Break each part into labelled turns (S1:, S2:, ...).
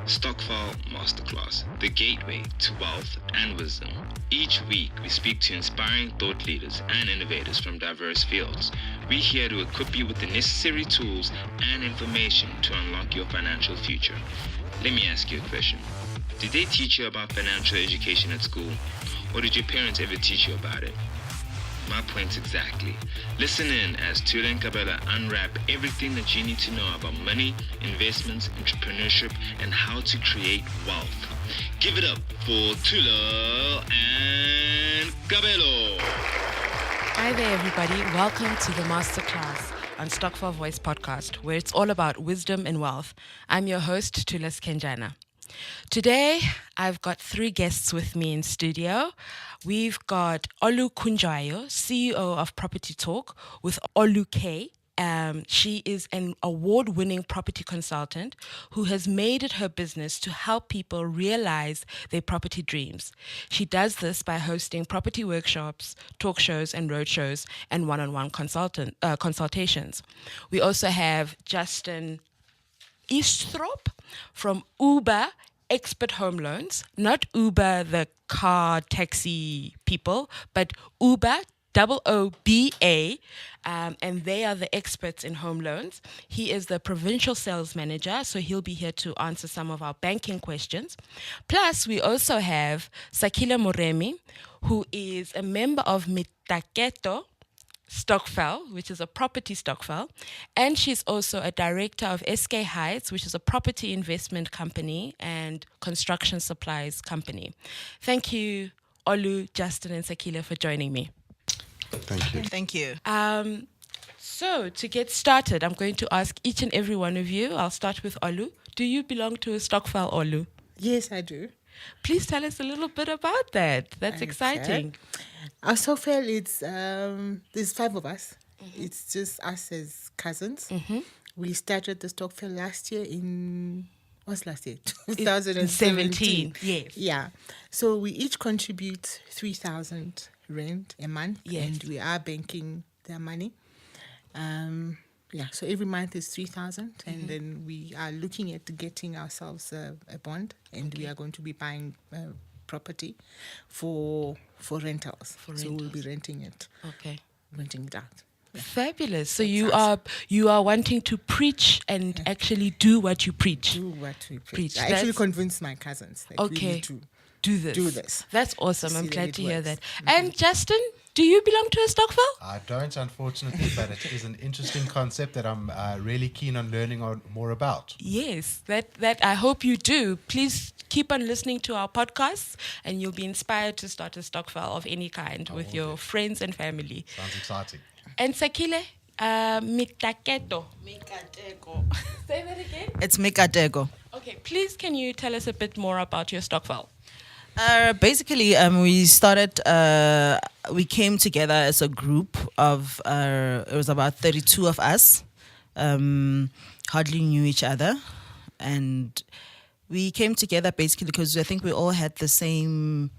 S1: Stokvel Masterclass, the gateway to wealth and wisdom. Each week, we speak to inspiring thought leaders and innovators from diverse fields. We're here to equip you with the necessary tools and information to unlock your financial future. Let me ask you a question. Did they teach you about financial education at school? Or did your parents ever teach you about it? My point exactly. Listen in as Tula and Kabela unwrap everything that you need to know about money, investments, entrepreneurship, and how to create wealth. Give it up for Tula and Kabelo.
S2: Hi there, everybody. Welcome to the Masterclass on Stokvel Voice Podcast, where it's all about wisdom and wealth. I'm your host, Tulas Kenjana. Today, I've got three guests with me in studio. We've got Olu Kunjayo, CEO of Property Talk, with Olu K. She is an award-winning property consultant who has made it her business to help people realize their property dreams. She does this by hosting property workshops, talk shows, and roadshows, and one-on-one consultations. We also have Justin Eastrop from Uber Expert Home Loans, not Uber the car taxi people, but Uber OOBA, and they are the experts in home loans. He is the provincial sales manager, so he'll be here to answer some of our banking questions. Plus, we also have Sakila Moremi, who is a member of Mitaketo Stokvel, which is a property Stokvel, and she's also a director of SK Heights, which is a property investment company and construction supplies company. Thank you, Olu, Justin, and Sakila, for joining me.
S3: Thank you.
S4: Thank you.
S2: So to get started, I'm going to ask each and every one of you. I'll start with Olu. Do you belong to a Stokvel, Olu?
S4: Yes, I do.
S2: Please tell us a little bit about that. That's exciting.
S4: Our Stokvel, it's there's five of us. Mm-hmm. It's just us as cousins. Mm-hmm. We started the Stokvel last year what's last year? 2017.
S2: Yes.
S4: Yeah. So we each contribute 3,000 rand a month.
S2: Yes.
S4: And we are banking their money. So every month is 3,000, and then we are looking at getting ourselves a bond, and we are going to be buying property for rentals. So we'll be renting it.
S2: Okay.
S4: Renting it out. Yeah.
S2: Fabulous. So you are wanting to preach and actually do what you preach.
S4: Do what we preach. I actually convinced my cousins that we need to
S2: do this. That's awesome. I'm glad to hear that.
S4: Mm-hmm.
S2: And Justin, do you belong to a Stokvel?
S3: I don't, unfortunately, but it is an interesting concept that I'm really keen on learning more about.
S2: Yes, that I hope you do. Please keep on listening to our podcasts, and you'll be inspired to start a Stokvel of any kind with your friends and family.
S3: Sounds exciting.
S2: And Sakile, Mitaketo. Say that again.
S4: It's Mikatego.
S2: Okay, please can you tell us a bit more about your Stokvel?
S4: Basically, we came together as a group of, it was about 32 of us, hardly knew each other. And we came together basically because I think we all had the same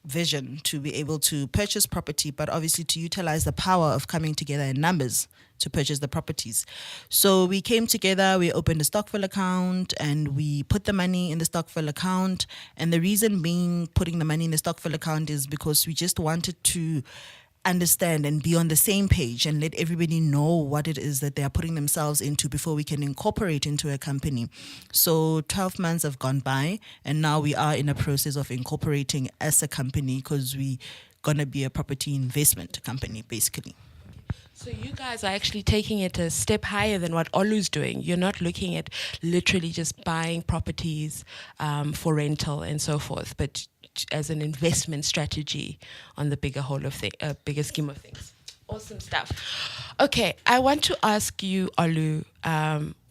S4: vision to be able to purchase property, but obviously to utilize the power of coming together in numbers to purchase the properties. So we came together, we opened a Stokvel account, and we put the money in the Stokvel account. And the reason being putting the money in the Stokvel account is because we just wanted to understand and be on the same page and let everybody know what it is that they are putting themselves into before we can incorporate into a company. So 12 months have gone by, and now we are in a process of incorporating as a company because we're going to be a property investment company, basically.
S2: So you guys are actually taking it a step higher than what Olu's doing. You're not looking at literally just buying properties for rental and so forth, but as an investment strategy on the bigger bigger scheme of things. Awesome stuff. Okay, I want to ask you, Olu,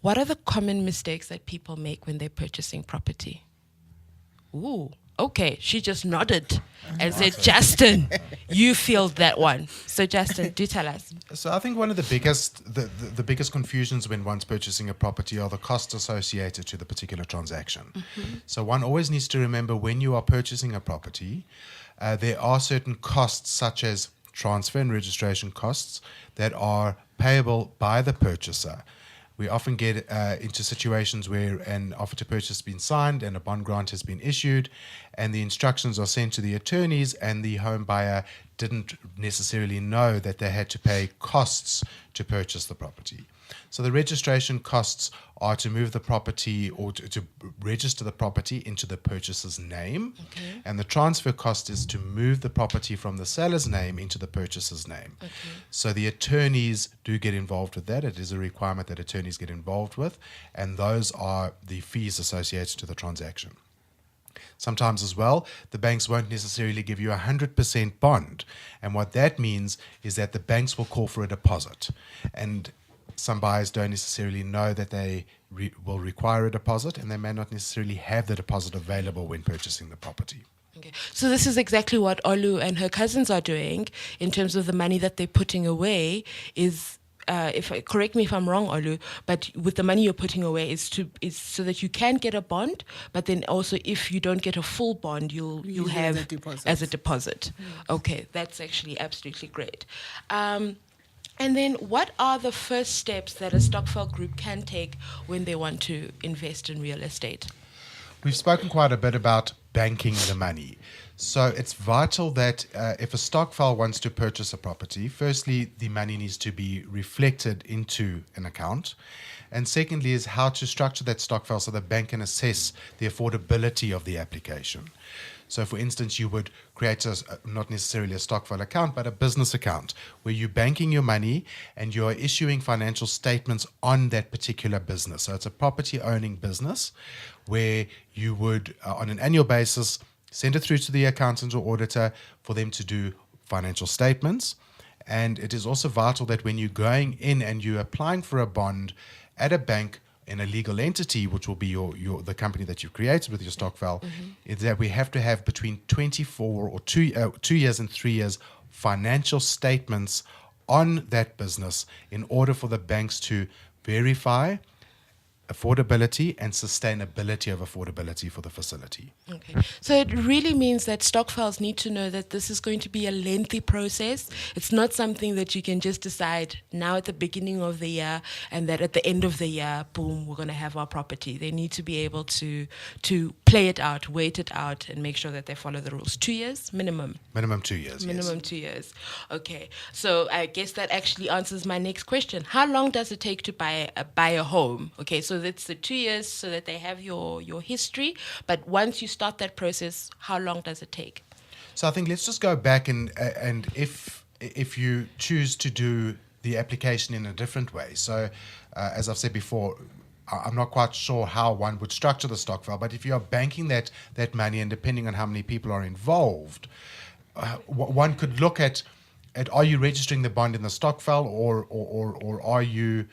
S2: what are the common mistakes that people make when they're purchasing property? Ooh. Okay, she just nodded and said, Justin, you feel that one. So Justin, do tell us.
S3: So I think one of the biggest confusions when one's purchasing a property are the costs associated to the particular transaction. Mm-hmm. So one always needs to remember when you are purchasing a property, there are certain costs such as transfer and registration costs that are payable by the purchaser. we often get into situations where an offer to purchase has been signed and a bond grant has been issued, and the instructions are sent to the attorneys, and the home buyer didn't necessarily know that they had to pay costs to purchase the property. So the registration costs are to move the property or to register the property into the purchaser's name.
S2: Okay.
S3: And the transfer cost is to move the property from the seller's name into the purchaser's name.
S2: Okay.
S3: So the attorneys do get involved with that. It is a requirement that attorneys get involved with, and those are the fees associated to the transaction. Sometimes as well, the banks won't necessarily give you a 100% bond. And what that means is that the banks will call for a deposit. And some buyers don't necessarily know that they will require a deposit, and they may not necessarily have the deposit available when purchasing the property.
S2: Okay. So this is exactly what Olu and her cousins are doing in terms of the money that they're putting away is, correct me if I'm wrong, Olu, but with the money you're putting away is so that you can get a bond, but then also if you don't get a full bond, you'll have as a deposit. Okay, that's actually absolutely great. And then what are the first steps that a Stokvel group can take when they want to invest in real estate?
S3: We've spoken quite a bit about banking the money. So it's vital that if a Stokvel wants to purchase a property, firstly, the money needs to be reflected into an account. And secondly is how to structure that Stokvel so the bank can assess the affordability of the application. So, for instance, you would create not necessarily a Stokvel account, but a business account where you're banking your money and you're issuing financial statements on that particular business. So it's a property owning business where you would, on an annual basis, send it through to the accountant or auditor for them to do financial statements. And it is also vital that when you're going in and you're applying for a bond at a bank, in a legal entity, which will be the company that you've created with your Stokvel, is that we have to have between 24 or 2 years and 3 years financial statements on that business in order for the banks to verify affordability and sustainability of affordability for the facility.
S2: Okay. So it really means that Stokvels need to know that this is going to be a lengthy process. It's not something that you can just decide now at the beginning of the year and that at the end of the year, boom, we're going to have our property. They need to be able to play it out, wait it out, and make sure that they follow the rules. 2 years minimum.
S3: Minimum 2 years.
S2: Minimum
S3: yes.
S2: 2 years. Okay. So I guess that actually answers my next question. How long does it take to buy a home? Okay. So that's the 2 years so that they have your history. But once you start that process, how long does it take?
S3: So I think let's just go back and if you choose to do the application in a different way. So as I've said before, I'm not quite sure how one would structure the Stokvel, but if you are banking that money and depending on how many people are involved, one could look at are you registering the bond in the Stokvel or are you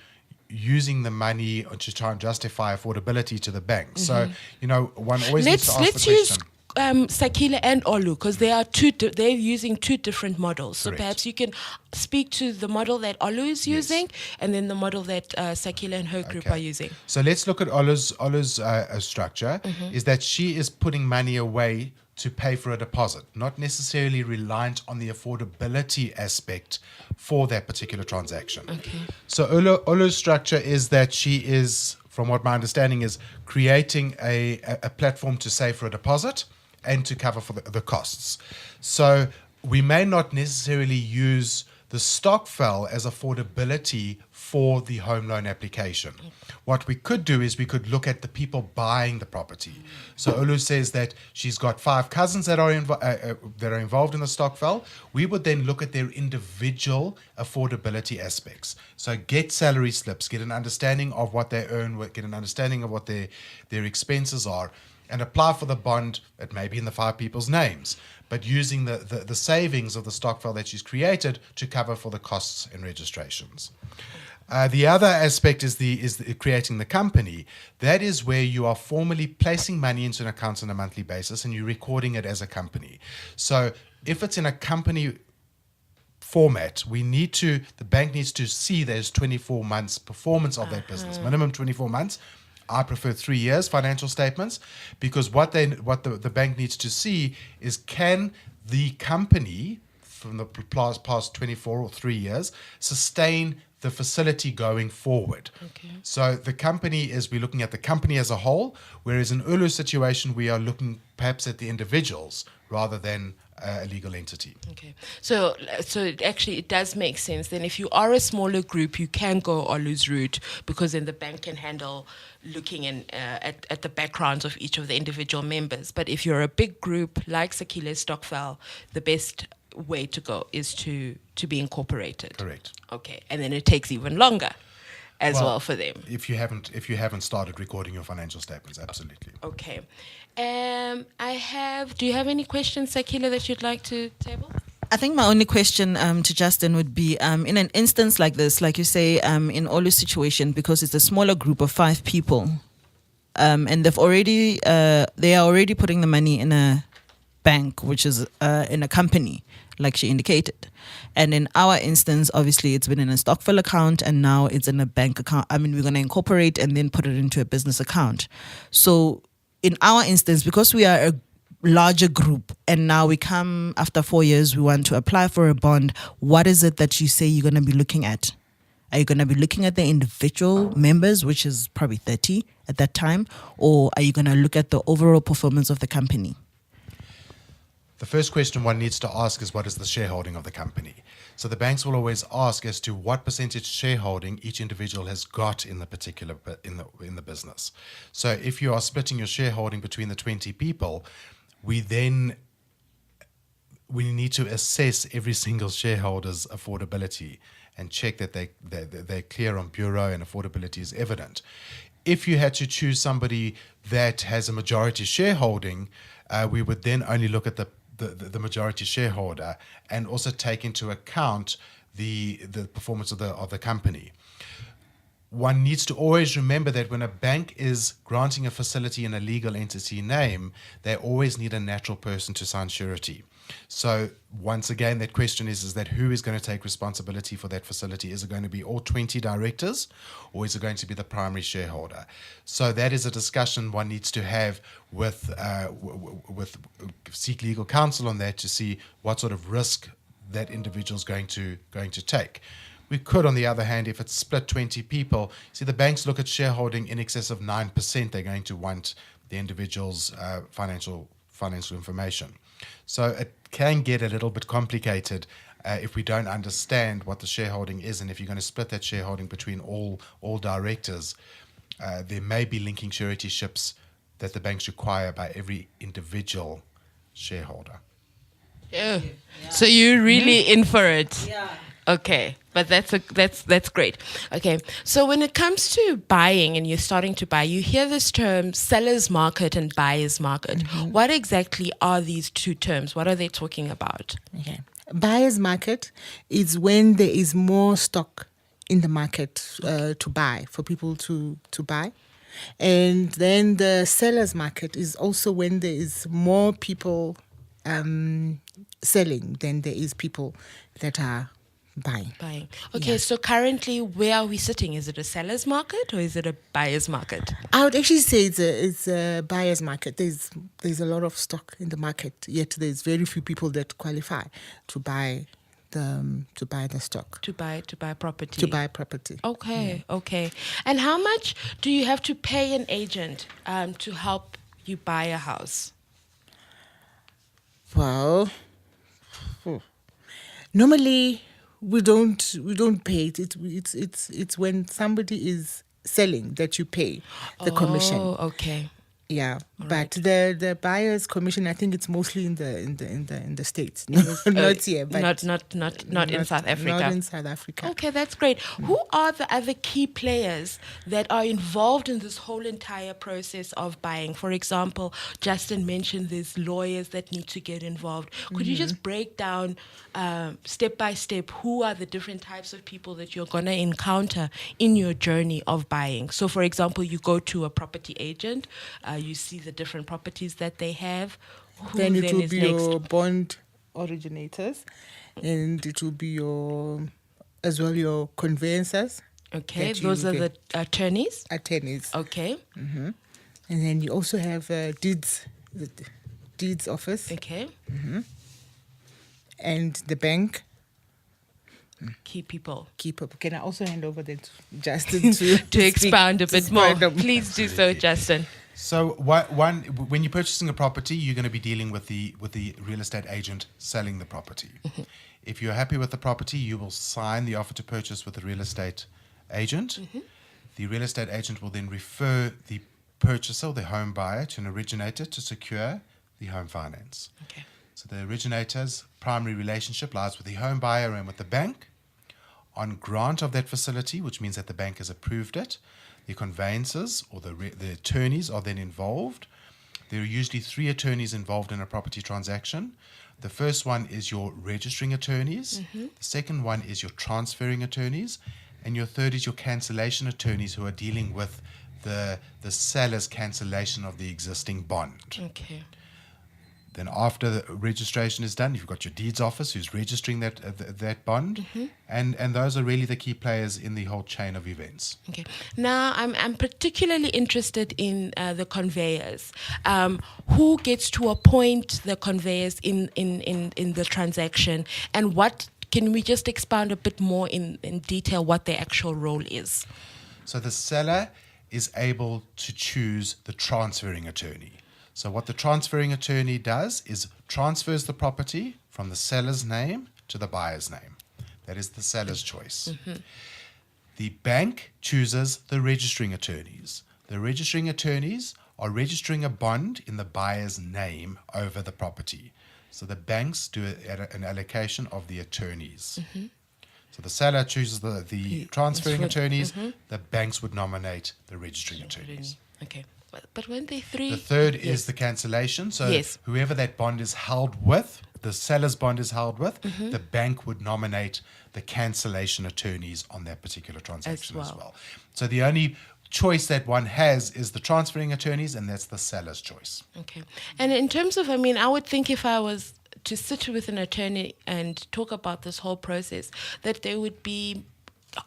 S3: using the money to try and justify affordability to the bank? So, one always needs to ask the question.
S2: Let's use Sakile and Olu because they're using two different models. So
S3: Correct.
S2: perhaps you can speak to the model that Olu is using and then the model that Sakile and her group are using.
S3: So let's look at Olu's structure, is that she is putting money away to pay for a deposit, not necessarily reliant on the affordability aspect for that particular transaction.
S2: Okay.
S3: So Olu's structure is that she is, from what my understanding is, creating a platform to save for a deposit and to cover for the costs. So we may not necessarily use the Stokvel as affordability for the home loan application. What we could do is we could look at the people buying the property. So Olu says that she's got 5 cousins that are involved in the Stokvel. We would then look at their individual affordability aspects. So get salary slips, get an understanding of what they earn, get an understanding of what their expenses are, and apply for the bond. It may be in the 5 people's names, but using the savings of the Stokvel that she's created to cover for the costs and registrations. The other aspect is the creating the company. That is where you are formally placing money into an account on a monthly basis and you're recording it as a company. So if it's in a company format, the bank needs to see there's 24 months performance of that business, minimum 24 months. I prefer 3 years financial statements because what the bank needs to see is can the company from the past 24 or 3 years sustain the facility going forward.
S2: Okay.
S3: So the company we're looking at the company as a whole, whereas in Ulu's situation, we are looking perhaps at the individuals rather than a legal entity.
S2: Okay, so actually it does make sense. Then if you are a smaller group, you can go Olu's route, because then the bank can handle looking at the backgrounds of each of the individual members. But if you're a big group like Sakile Stokvel, the best way to go is to be incorporated.
S3: Correct.
S2: Okay, and then it takes even longer as well for them.
S3: If you haven't started recording your financial statements, absolutely.
S2: Okay. Do you have any questions, Sakila, that you'd like to table?
S4: I think my only question to Justin would be, in an instance like this, like you say, in Olu's situation, because it's a smaller group of 5 people, and they are already putting the money in a bank, which is in a company, like she indicated. And in our instance, obviously, it's been in a Stokvel account, and now it's in a bank account. I mean, we're going to incorporate and then put it into a business account. So in our instance, because we are a larger group, and now we come after 4 years, we want to apply for a bond, what is it that you say you're going to be looking at? Are you going to be looking at the individual members, which is probably 30 at that time, or are you going to look at the overall performance of the company?
S3: The first question one needs to ask is, what is the shareholding of the company? So the banks will always ask as to what percentage shareholding each individual has got in the particular in the business. So if you are splitting your shareholding between the 20 people, we need to assess every single shareholder's affordability and check that they're clear on bureau and affordability is evident. If you had to choose somebody that has a majority shareholding, we would then only look at the majority shareholder and also take into account the performance of the company. One needs to always remember that when a bank is granting a facility in a legal entity name, they always need a natural person to sign surety. So once again, that question is that who is going to take responsibility for that facility? Is it going to be all 20 directors, or is it going to be the primary shareholder? So that is a discussion one needs to have with seek legal counsel on that to see what sort of risk that individual is going to take. We could, on the other hand, if it's split 20 people, see the banks look at shareholding in excess of 9%. They're going to want the individual's financial information. So it can get a little bit complicated if we don't understand what the shareholding is, and if you're going to split that shareholding between all directors, there may be linking suretyships that the banks require by every individual shareholder.
S2: Yeah. So you're really in for it.
S4: Yeah.
S2: Okay, but that's great. Okay, so when it comes to buying and you're starting to buy, you hear this term seller's market and buyer's market. Mm-hmm. What exactly are these two terms? What are they talking about?
S5: Okay, buyer's market is when there is more stock in the market to buy, for people to buy. And then the seller's market is also when there is more people selling than there is people that are buying.
S2: Okay, yeah. So currently, where are we sitting? Is it a seller's market or is it a buyer's market?
S5: I would actually say it's a buyer's market. There's a lot of stock in the market, yet there's very few people that qualify to buy the stock.
S2: To buy property.
S5: To buy property.
S2: Okay, yeah. Okay. And how much do you have to pay an agent to help you buy a house?
S5: Well, normally we don't pay it. It's when somebody is selling that you pay the commission.
S2: Oh, okay.
S5: Yeah,
S2: all
S5: but
S2: right.
S5: the buyer's commission, I think it's mostly in the States, not here, but
S2: not in South Africa.
S5: Not in South Africa.
S2: Okay, that's great. Who are the other key players that are involved in this whole entire process of buying? For example, Justin mentioned there's lawyers that need to get involved. Could you just break down step by step who are the different types of people that you're going to encounter in your journey of buying? So, for example, you go to a property agent. You see the different properties that they have.
S5: Then it will be your bond originators, and it will be your conveyancers.
S2: Okay, those are the attorneys. Okay.
S5: Mm-hmm. And then you also have deeds office.
S2: Okay.
S5: Mm-hmm. and the bank
S2: Key people.
S5: keeper. Can I also hand over that to Justin to
S2: To expound a bit more,
S5: expand on-
S2: please do so, Justin.
S3: So when you're purchasing a property, you're going to be dealing with the real estate agent selling the property. If you're happy with the property, you will sign the offer to purchase with the real estate agent. The real estate agent will then refer the purchaser, the home buyer, to an originator to secure the home finance.
S2: Okay.
S3: So the originator's primary relationship lies with the home buyer and with the bank. On grant of that facility, which means that the bank has approved it, the conveyancers or the attorneys are then involved. There are usually 3 attorneys involved in a property transaction. The first one is your registering attorneys. The second one is your transferring attorneys. And your third is your cancellation attorneys, who are dealing with the seller's cancellation of the existing bond.
S2: Okay.
S3: Then after the registration is done, you've got your deeds office who's registering that bond. And those are really the key players in the whole chain of events.
S2: Okay. Now, I'm particularly interested in the conveyors. Who gets to appoint the conveyors in the transaction, and what can we just expound a bit more in detail what their actual role is?
S3: So the seller is able to choose the transferring attorney. So what the transferring attorney does is transfers the property from the seller's name to the buyer's name. That is the seller's choice. The bank chooses the registering attorneys. The registering attorneys are registering a bond in the buyer's name over the property. So the banks do an allocation of the attorneys. So the seller chooses the transferring attorneys. The banks would nominate the registering attorneys.
S2: Okay. But when they 3...
S3: The third
S2: Yes.
S3: is the cancellation. So
S2: Yes.
S3: whoever that bond is held with, the seller's bond is held with, the bank would nominate the cancellation attorneys on that particular transaction as well. So the only choice that one has is the transferring attorneys, and that's the seller's choice.
S2: Okay. And in terms of, I would think if I was to sit with an attorney and talk about this whole process, that they would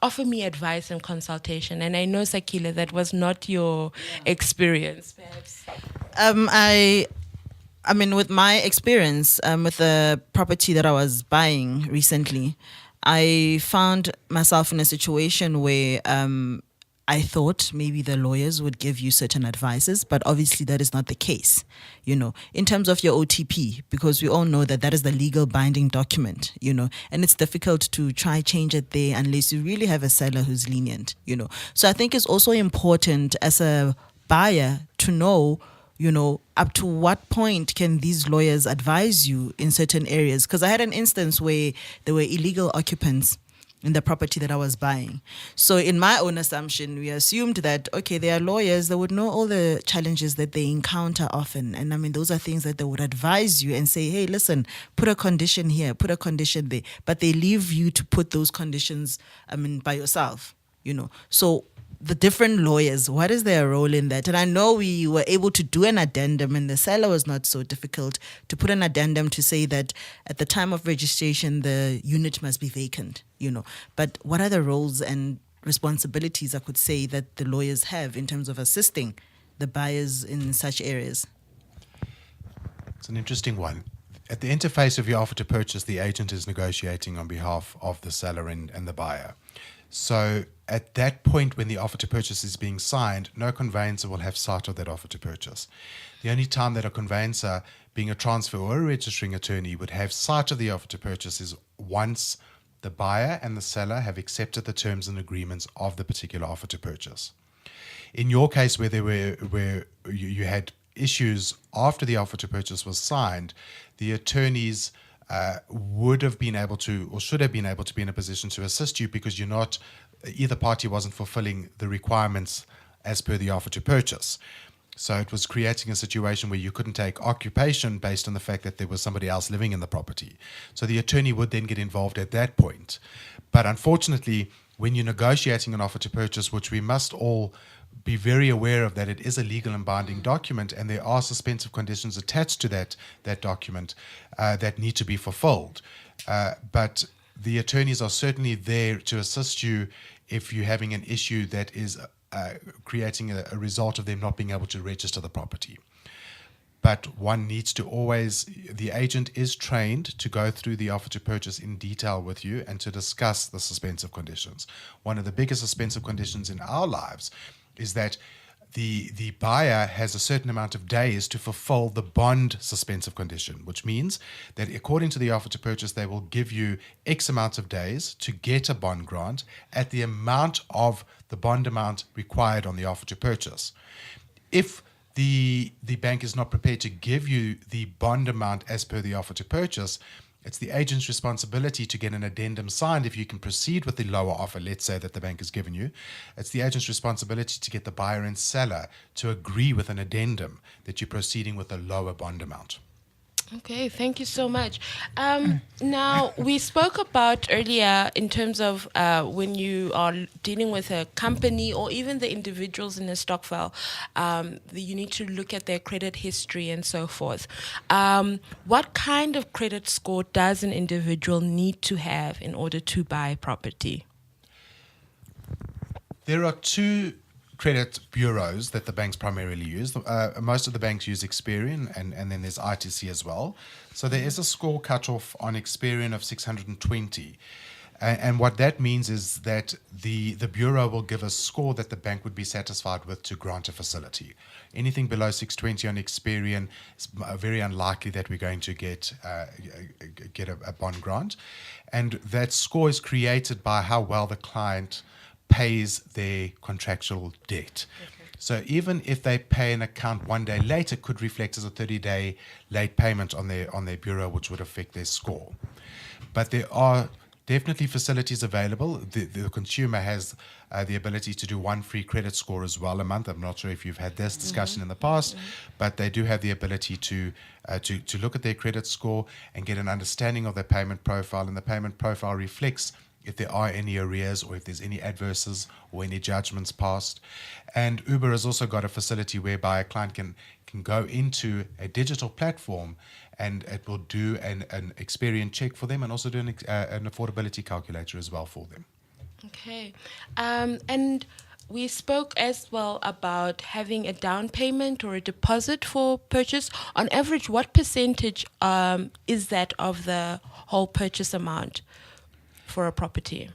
S2: offer me advice and consultation. And I know, Sakila, that was not your experience, perhaps.
S4: I mean, with my experience with the property that I was buying recently, I found myself in a situation where I thought maybe the lawyers would give you certain advices, but obviously that is not the case, in terms of your OTP, because we all know that is the legal binding document, and it's difficult to try change it there unless you really have a seller who's lenient, So I think it's also important as a buyer to know, up to what point can these lawyers advise you in certain areas? Because I had an instance where there were illegal occupants in the property that I was buying. So in my own assumption, we assumed that, okay, they are lawyers, they would know all the challenges that they encounter often. And those are things that they would advise you and say, hey, listen, put a condition here, put a condition there. But they leave you to put those conditions, by yourself, So the different lawyers, what is their role in that? And I know we were able to do an addendum, and the seller was not so difficult to put an addendum to say that at the time of registration, the unit must be vacant, But what are the roles and responsibilities, I could say, that the lawyers have in terms of assisting the buyers in such areas?
S3: It's an interesting one. At the interface of your offer to purchase, the agent is negotiating on behalf of the seller and the buyer. So at that point, when the offer to purchase is being signed, no conveyancer will have sight of that offer to purchase. The only time that a conveyancer, being a transfer or a registering attorney, would have sight of the offer to purchase is once the buyer and the seller have accepted the terms and agreements of the particular offer to purchase. In your case, where you had issues after the offer to purchase was signed, the attorneys would have been able to, or should have been able to, be in a position to assist you, because either party wasn't fulfilling the requirements as per the offer to purchase. So it was creating a situation where you couldn't take occupation based on the fact that there was somebody else living in the property. So the attorney would then get involved at that point. But unfortunately, when you're negotiating an offer to purchase, which we must all be very aware of, that it is a legal and binding document, and there are suspensive conditions attached to that document that need to be fulfilled. But the attorneys are certainly there to assist you if you're having an issue that is creating a result of them not being able to register the property. but one needs to always, the agent is trained to go through the offer to purchase in detail with you and to discuss the suspensive conditions. One of the biggest suspensive conditions in our lives is that the buyer has a certain amount of days to fulfill the bond suspensive condition, which means that according to the offer to purchase, they will give you X amount of days to get a bond grant at the amount of the bond amount required on the offer to purchase. If the bank is not prepared to give you the bond amount as per the offer to purchase, it's the agent's responsibility to get an addendum signed if you can proceed with the lower offer, let's say, that the bank has given you. It's the agent's responsibility to get the buyer and seller to agree with an addendum that you're proceeding with a lower bond amount.
S2: Okay, thank you so much. Now, we spoke about earlier in terms of when you are dealing with a company or even the individuals in a Stokvel, you need to look at their credit history and so forth. What kind of credit score does an individual need to have in order to buy property?
S3: There are two credit bureaus that the banks primarily use. Most of the banks use Experian, and then there's ITC as well. So there is a score cutoff on Experian of 620. And what that means is that the bureau will give a score that the bank would be satisfied with to grant a facility. Anything below 620 on Experian is very unlikely that we're going to get a bond grant. And that score is created by how well the client pays their contractual debt. Okay. So even if they pay an account one day late, it could reflect as a 30-day late payment on their bureau, which would affect their score. But there are definitely facilities available. The consumer has the ability to do one free credit score as well a month. I'm not sure if you've had this discussion in the past, but they do have the ability to look at their credit score and get an understanding of their payment profile, and the payment profile reflects if there are any arrears or if there's any adverses or any judgments passed. And Uber has also got a facility whereby a client can go into a digital platform and it will do an Experian check for them and also do an affordability calculator as well for them.
S2: Okay. And we spoke as well about having a down payment or a deposit for purchase. On average, what percentage is that of the whole purchase amount for a property?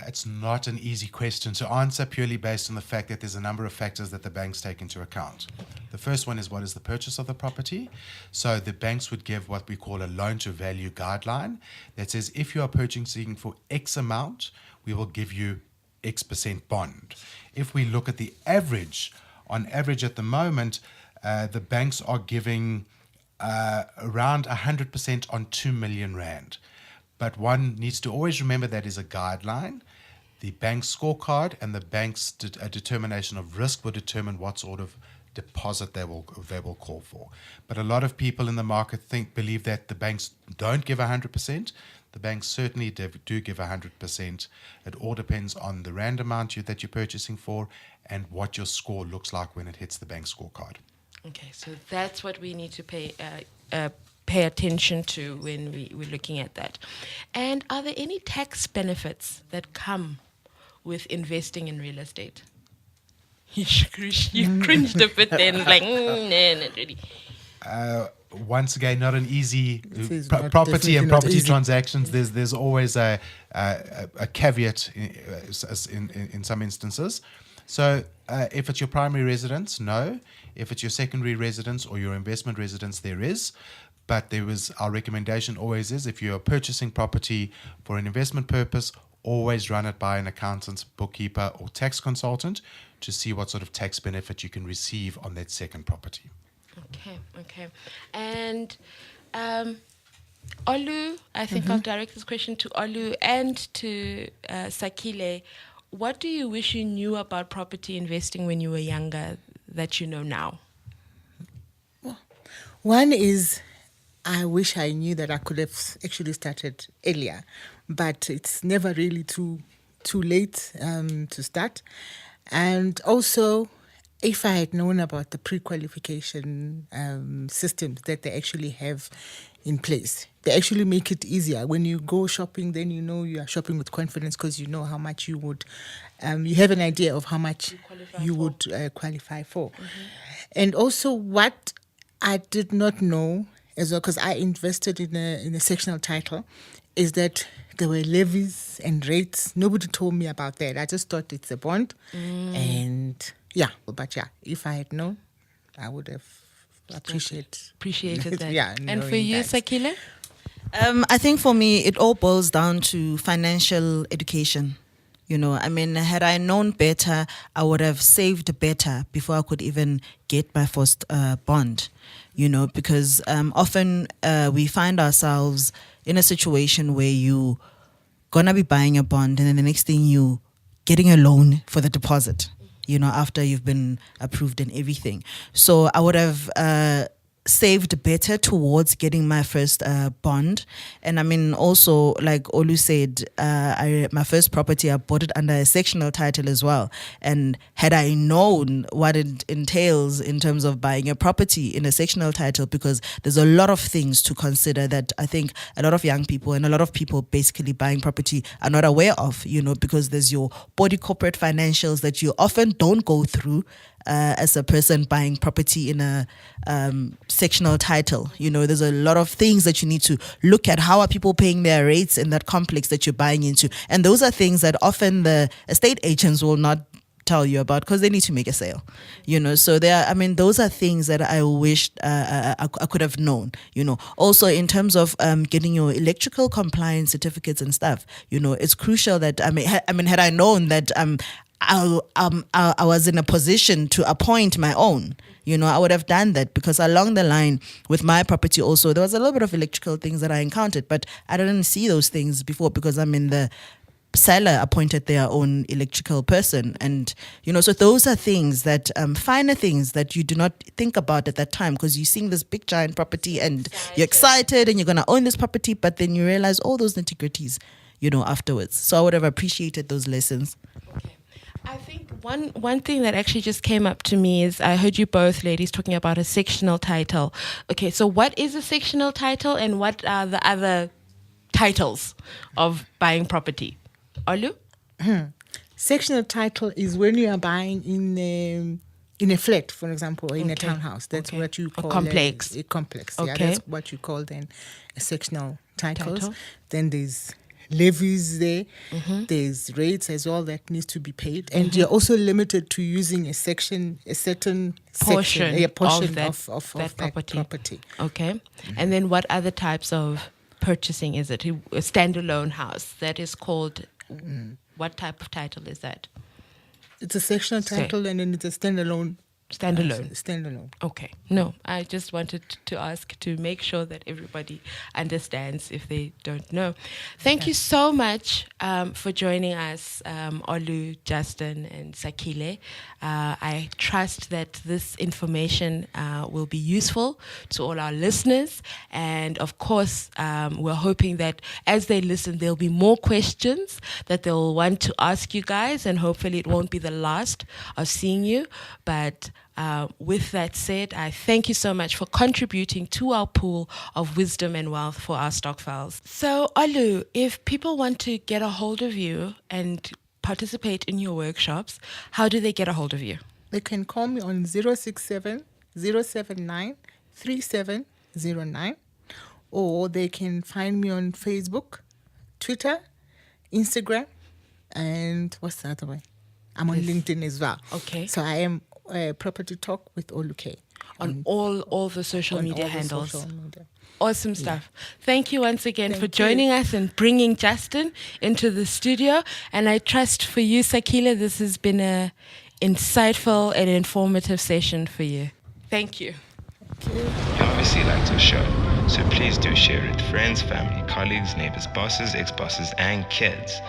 S3: It's not an easy question to answer purely based on the fact that there's a number of factors that the banks take into account. The first one is what is the purchase of the property. So the banks would give what we call a loan to value guideline that says if you are purchasing for X amount, we will give you X% bond. If we look at the average, on average at the moment, the banks are giving around 100% on 2 million rand. But one needs to always remember that is a guideline. The bank's scorecard and the bank's determination of risk will determine what sort of deposit they will call for. But a lot of people in the market believe that the banks don't give 100%. The banks certainly do give 100%. It all depends on the rand amount that you're purchasing for and what your score looks like when it hits the bank scorecard.
S2: Okay, so that's what we need to pay attention to when we're looking at that. And are there any tax benefits that come with investing in real estate? You cringed a bit then, like, not really.
S3: Once again, not an easy
S5: property
S3: transactions. There's always a caveat in some instances. So if it's your primary residence, no. If it's your secondary residence or your investment residence, there is. But our recommendation always is if you're purchasing property for an investment purpose, always run it by an accountant, bookkeeper, or tax consultant to see what sort of tax benefit you can receive on that second property.
S2: Okay. And Olu, I think I'll direct this question to Olu and to Sakile. What do you wish you knew about property investing when you were younger that you know now?
S5: One is, I wish I knew that I could have actually started earlier, but it's never really too late to start. And also, if I had known about the pre-qualification systems that they actually have in place, they actually make it easier. When you go shopping, then you know you are shopping with confidence because you know how much you would, you have an idea of how much you would qualify for. And also what I did not know as well, because I invested in a sectional title, is that there were levies and rates. Nobody told me about that. I just thought it's a bond. And but if I had known, I would have
S2: appreciated that.
S5: Yeah,
S2: And for
S5: knowing
S2: you,
S5: that.
S2: Sakile?
S4: I think for me, it all boils down to financial education. I mean, had I known better, I would have saved better before I could even get my first bond. Because often we find ourselves in a situation where you gonna be buying a bond, and then the next thing you getting a loan for the deposit. After you've been approved and everything. So I would have saved better towards getting my first bond. And I mean, also, like Olu said, my first property, I bought it under a sectional title as well. And had I known what it entails in terms of buying a property in a sectional title, because there's a lot of things to consider that I think a lot of young people and a lot of people basically buying property are not aware of, because there's your body corporate financials that you often don't go through as a person buying property in a sectional title. There's a lot of things that you need to look at. How are people paying their rates in that complex that you're buying into? And those are things that often the estate agents will not tell you about because they need to make a sale. So those are things that I wish I could have known. Also in terms of getting your electrical compliance certificates and stuff, it's crucial that had I known that I was in a position to appoint my own, I would have done that, because along the line with my property also, there was a little bit of electrical things that I encountered, but I didn't see those things before because the seller appointed their own electrical person. And, so those are things that, finer things that you do not think about at that time, because you're seeing this big giant property and you're excited and you're going to own this property, but then you realize all those nitty-gritties, afterwards. So I would have appreciated those lessons.
S2: Okay. I think one thing that actually just came up to me is I heard you both ladies talking about a sectional title. Okay, so what is a sectional title and what are the other titles of buying property? Olu?
S5: Sectional title is when you are buying in a flat, for example, or in a townhouse. That's what you call
S2: a complex.
S5: A complex.
S2: Okay.
S5: Yeah, that's what you call then a sectional titles. Then there's levies there. There's rates as well that needs to be paid, and you're also limited to using a certain
S2: Portion
S5: of
S2: that
S5: property.
S2: Okay. And then what other types of purchasing is it? A standalone house that is called, what type of title is that?
S5: It's a sectional title, and then it's a standalone. Standalone.
S2: Okay. No, I just wanted to ask to make sure that everybody understands if they don't know. Thank you so much for joining us, Olu, Justin, and Sakile. I trust that this information will be useful to all our listeners. And of course, we're hoping that as they listen, there'll be more questions that they'll want to ask you guys. And hopefully it won't be the last of seeing you. But with that said, I thank you so much for contributing to our pool of wisdom and wealth for our Stokvels. So, Olu, if people want to get a hold of you and participate in your workshops, how do they get a hold of you?
S5: They can call me on 067 079 3709, or they can find me on Facebook, Twitter, Instagram, and what's the other way? I'm on LinkedIn as well.
S2: Okay.
S5: So I am Property Talk with Oluke.
S2: On all the social media handles.
S5: Social media.
S2: Awesome stuff. Thank you once again for joining us and bringing Justin into the studio. And I trust for you, Sakile, this has been a insightful and informative session for you. Thank you.
S1: You obviously liked our show, so please do share it with friends, family, colleagues, neighbors, bosses, ex-bosses, and kids.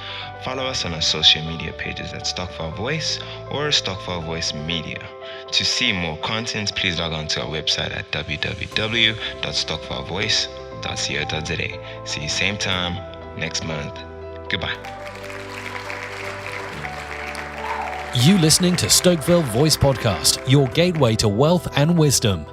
S1: Follow us on our social media pages at Stokvel Voice or Stokvel Voice Media. To see more content, please log on to our website at www.stokvelvoice.co.za. See you same time next month. Goodbye.
S6: You listening to Stokvel Voice Podcast, your gateway to wealth and wisdom.